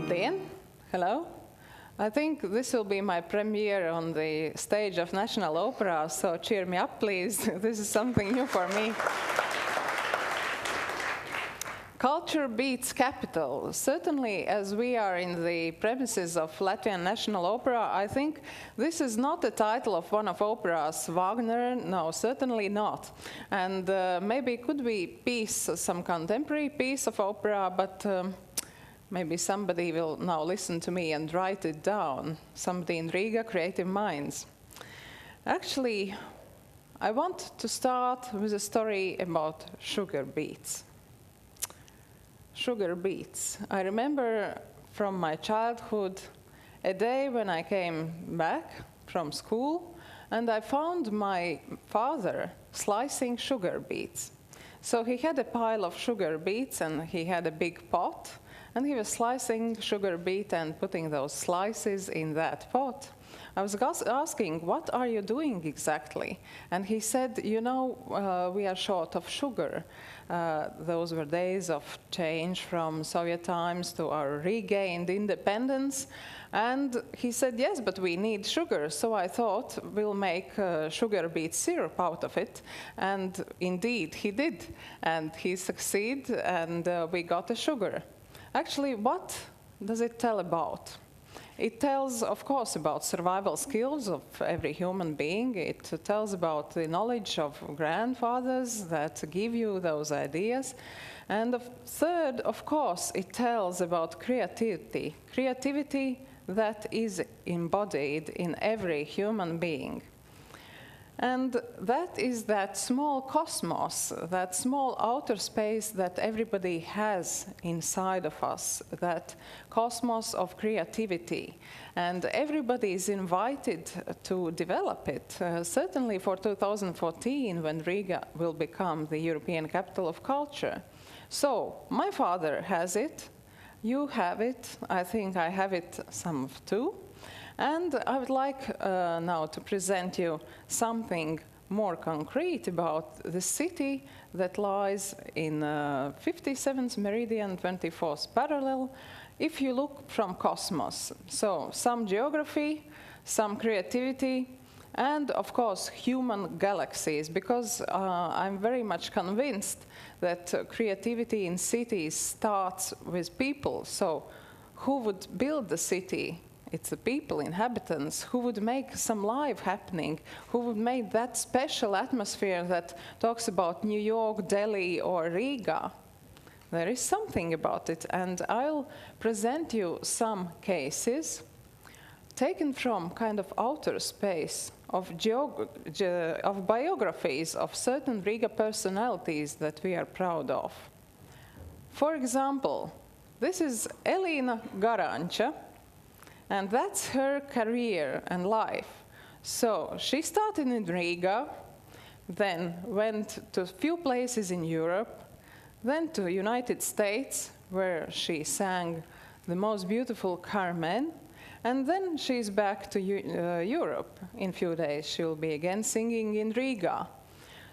Labdien! Hello! I think this will be my premiere on the stage of National Opera, so cheer me up, please. This is something new for me. Culture beats capital. Certainly, as we are in the premises of Latvian National Opera, I think this is not the title of one of operas. Wagner, no, certainly not. And maybe it could be piece, some contemporary piece of opera, but maybe somebody will now listen to me and write it down. Somebody in Riga, creative minds. Actually, I want to start with a story about sugar beets. Sugar beets. I remember from my childhood a day when I came back from school and I found my father slicing sugar beets. So he had a pile of sugar beets and he had a big pot and he was slicing sugar beet and putting those slices in that pot. I was asking, what are you doing exactly? And he said, you know, we are short of sugar. Those were days of change from Soviet times to our regained independence. And he said, yes, but we need sugar. So I thought we'll make sugar beet syrup out of it. And indeed, he did. And he succeeded, and we got the sugar. Actually, what does it tell about? It tells, of course, about survival skills of every human being. It tells about the knowledge of grandfathers that give you those ideas. And third, of course, it tells about creativity. Creativity that is embodied in every human being. And that is that small cosmos, that small outer space that everybody has inside of us, that cosmos of creativity. And everybody is invited to develop it, certainly for 2014, when Riga will become the European Capital of Culture. So, my father has it, you have it, I think I have it some too. And I would like now to present you something more concrete about the city that lies in 57th meridian, 24th parallel, if you look from cosmos. So some geography, some creativity, and of course human galaxies, because I'm very much convinced that creativity in cities starts with people. So who would build the city? It's the people, inhabitants, who would make some life happening, who would make that special atmosphere that talks about New York, Delhi, or Riga. There is something about it, and I'll present you some cases taken from kind of outer space of biographies of certain Riga personalities that we are proud of. For example, this is Elena Garancho, and that's her career and life. So she started in Riga, then went to a few places in Europe, then to the United States, where she sang the most beautiful Carmen, and then she's back to Europe. In a few days, she'll be again singing in Riga.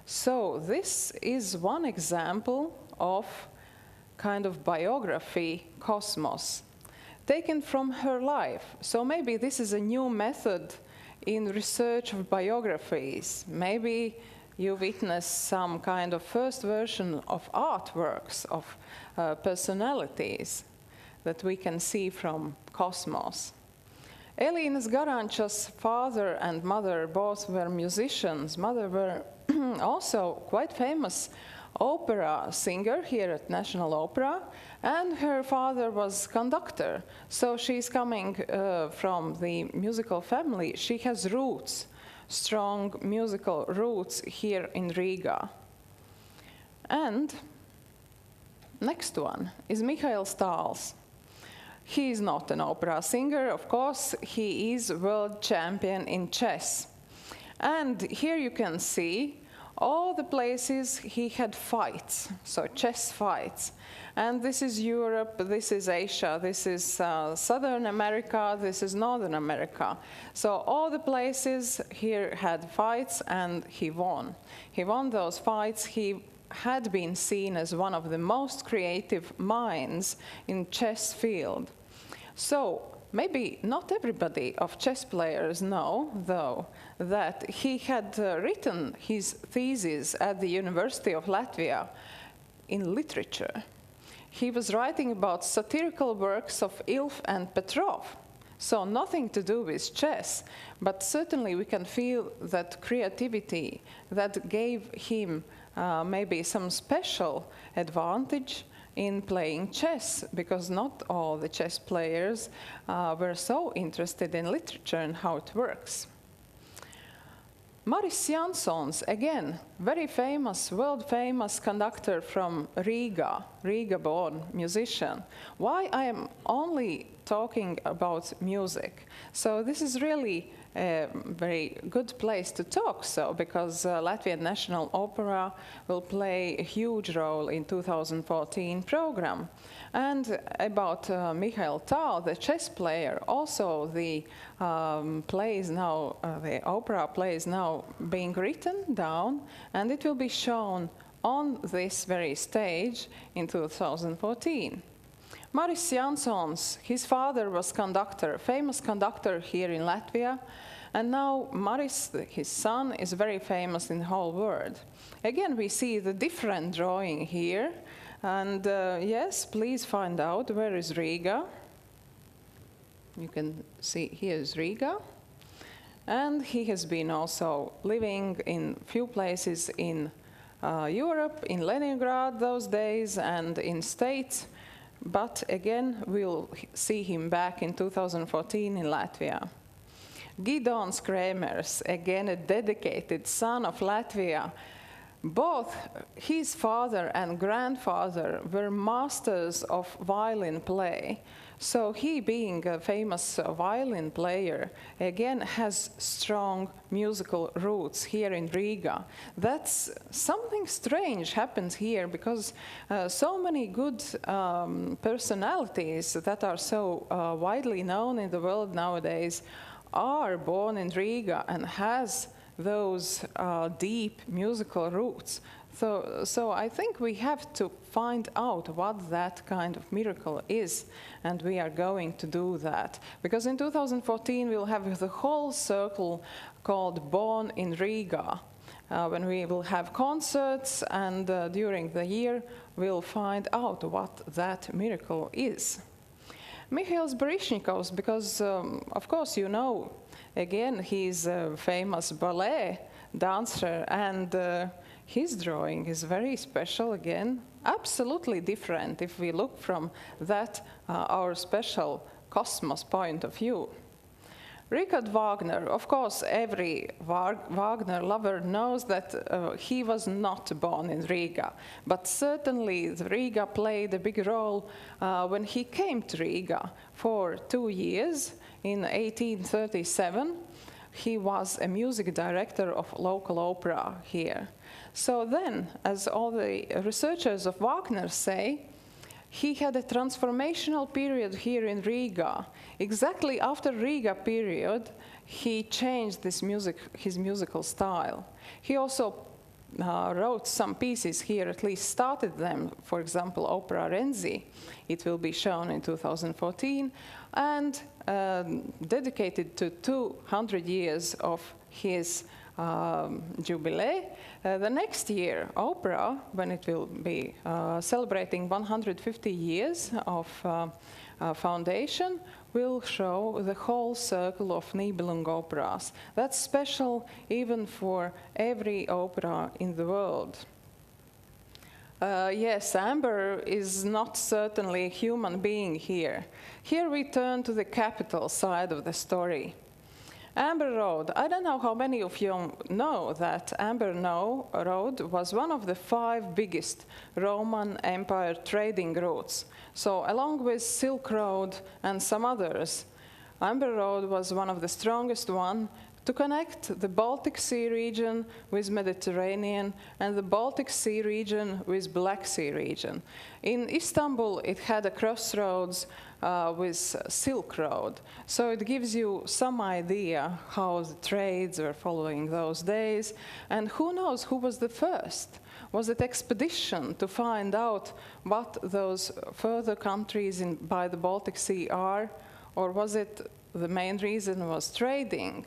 So this is one example of kind of biography cosmos taken from her life. So maybe this is a new method in research of biographies. Maybe you witness some kind of first version of artworks of personalities that we can see from cosmos. Elena Garancho's father and mother both were musicians. Mother were also quite famous opera singer here at National Opera, and her father was conductor. So she's coming from the musical family. She has roots, strong musical roots here in Riga. And next one is Mikhail Stahls. He is not an opera singer, of course. He is world champion in chess. And here you can see all the places he had fights, so chess fights. And this is Europe, this is Asia, this is Southern America, this is Northern America. So all the places here had fights, and he won. He won those fights. He had been seen as one of the most creative minds in chess field. So maybe not everybody of chess players know, though, that he had written his thesis at the University of Latvia in literature. He was writing about satirical works of Ilf and Petrov, so nothing to do with chess, but certainly we can feel that creativity that gave him maybe some special advantage in playing chess, because not all the chess players were so interested in literature and how it works. Maris Jansons, again, very famous, world-famous conductor from Riga, Riga-born musician. Why I am only talking about music? So this is really a very good place to talk, because Latvian National Opera will play a huge role in 2014 program. And about Mikhail Stahls, the chess player, also the the opera play is now being written down, and it will be shown on this very stage in 2014. Maris Jansons, his father was conductor, famous conductor here in Latvia, and now Maris, his son, is very famous in the whole world. Again, we see the different drawing here, and yes, please find out where is Riga. You can see here is Riga, and he has been also living in few places in Europe, in Leningrad those days, and in States. But again, we'll see him back in 2014 in Latvia. Gidons Krēmers, again a dedicated son of Latvia. Both his father and grandfather were masters of violin play. So he, being a famous violin player, again has strong musical roots here in Riga. That's something strange happens here, because so many good personalities that are so widely known in the world nowadays are born in Riga and has those deep musical roots. So I think we have to find out what that kind of miracle is, and we are going to do that. Because in 2014 we'll have the whole circle called Born in Riga, when we will have concerts, and during the year we'll find out what that miracle is. Mikhail Baryshnikovs, because of course you know, again, he's a famous ballet dancer, and his drawing is very special again, absolutely different if we look from that, our special cosmos point of view. Richard Wagner, of course, every Wagner lover knows that he was not born in Riga, but certainly Riga played a big role when he came to Riga for 2 years. In 1837, he was a music director of local opera here. So then, as all the researchers of Wagner say, he had a transformational period here in Riga. Exactly after Riga period, he changed his musical style. He also wrote some pieces here, at least started them, for example, Opera Renzi. It will be shown in 2014, and dedicated to 200 years of his jubilee. The next year, opera, when it will be celebrating 150 years of foundation, will show the whole circle of Nibelung operas. That's special even for every opera in the world. Yes, Amber is not certainly a human being here. Here we turn to the capital side of the story. Amber Road. I don't know how many of you know that Amber Road was one of the 5 biggest Roman Empire trading routes. So along with Silk Road and some others, Amber Road was one of the strongest one to connect the Baltic Sea region with Mediterranean and the Baltic Sea region with Black Sea region. In Istanbul, it had a crossroads with Silk Road. So it gives you some idea how the trades were following those days. And who knows who was the first? Was it expedition to find out what those further countries by the Baltic Sea are? Or was it the main reason was trading?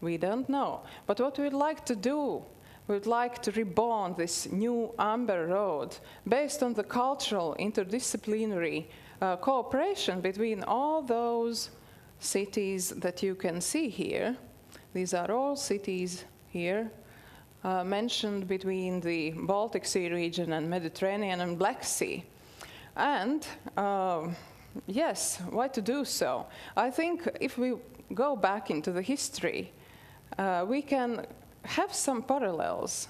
We don't know. But what we'd like to do, we'd like to reborn this new Amber Road based on the cultural interdisciplinary cooperation between all those cities that you can see here. These are all cities here mentioned between the Baltic Sea region and Mediterranean and Black Sea. And yes, why to do so? I think if we go back into the history, we can have some parallels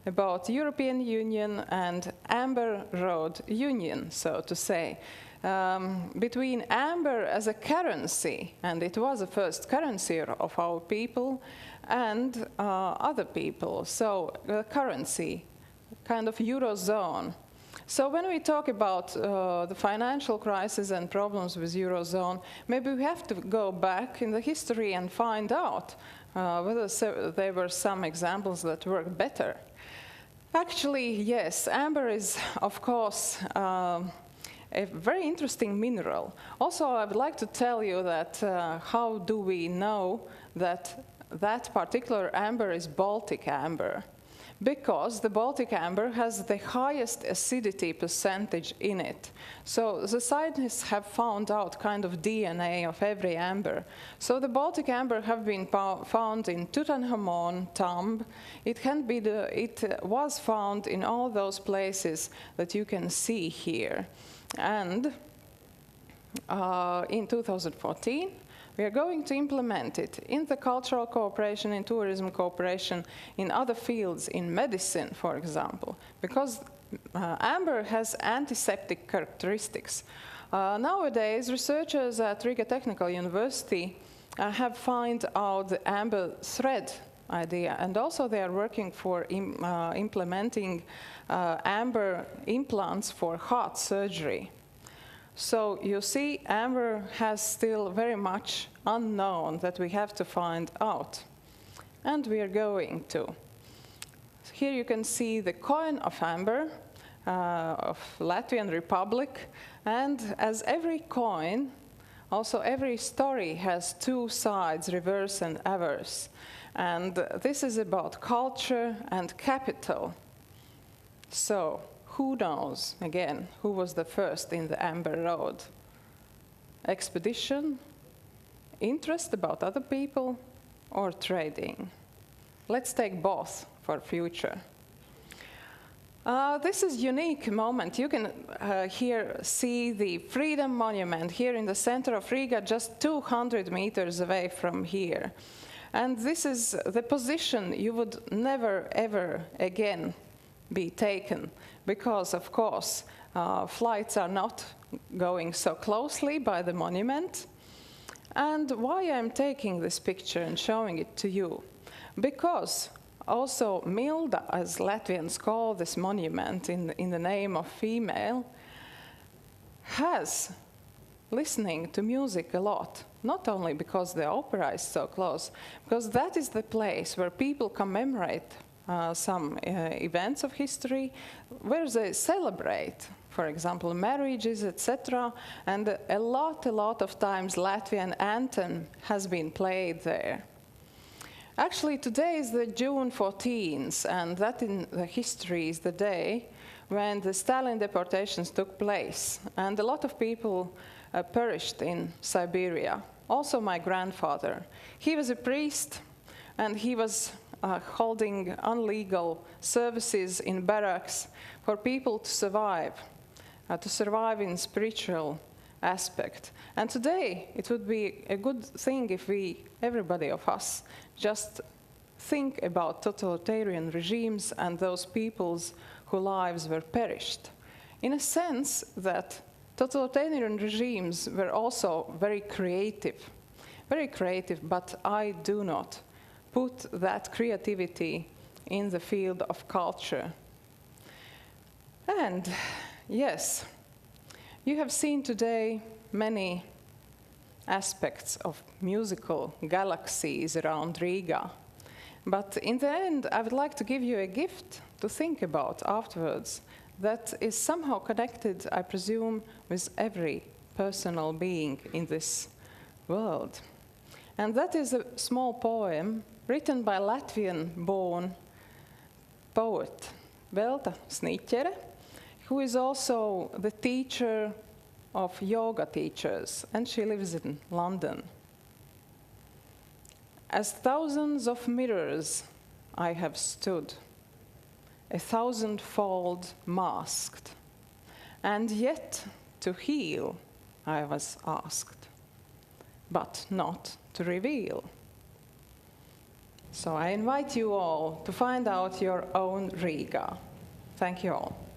about European Union and Amber Road Union, so to say. Between amber as a currency, and it was the first currency of our people, and other people, so currency, kind of Eurozone. So when we talk about the financial crisis and problems with Eurozone, maybe we have to go back in the history and find out whether there were some examples that worked better. Actually, yes, amber is, of course, a very interesting mineral. Also, I would like to tell you that how do we know that that particular amber is Baltic amber? Because the Baltic amber has the highest acidity percentage in it. So the scientists have found out kind of DNA of every amber. So the Baltic amber have been found in Tutankhamun tomb. It was found in all those places that you can see here. And in 2014, we are going to implement it in the cultural cooperation, in tourism cooperation, in other fields, in medicine, for example, because amber has antiseptic characteristics. Nowadays, researchers at Riga Technical University have found out the amber thread idea, and also they are working for implementing amber implants for heart surgery. So you see, amber has still very much unknown that we have to find out. And we are going to. Here you can see the coin of amber of Latvian Republic. And as every coin, also every story has two sides, reverse and averse. And this is about culture and capital. So, who knows, again, who was the first in the Amber Road? Expedition, interest about other people, or trading? Let's take both for future. This is a unique moment. You can here see the Freedom Monument here in the center of Riga, just 200 meters away from here. And this is the position you would never, ever again be taken, because, of course, flights are not going so closely by the monument. And why I'm taking this picture and showing it to you? Because also Milda, as Latvians call this monument in the name of female, has listening to music a lot. Not only because the opera is so close, because that is the place where people commemorate some events of history, where they celebrate, for example, marriages, etc. And a lot of times Latvian anthem has been played there. Actually, today is the June 14th, and that in the history is the day when the Stalin deportations took place. And a lot of people perished in Siberia. Also my grandfather. He was a priest, and he was holding illegal services in barracks for people to survive in spiritual aspect. And today, it would be a good thing if everybody of us, just think about totalitarian regimes and those peoples whose lives were perished. In a sense that totalitarian regimes were also very creative, but I do not put that creativity in the field of culture. And yes, you have seen today many aspects of musical galaxies around Riga. But in the end, I would like to give you a gift to think about afterwards that is somehow connected, I presume, with every personal being in this world. And that is a small poem written by Latvian-born poet Velta Sniķere, who is also the teacher of yoga teachers, and she lives in London. As thousands of mirrors I have stood, 1,000-fold masked, and yet to heal I was asked, but not to reveal. So I invite you all to find out your own Riga. Thank you all.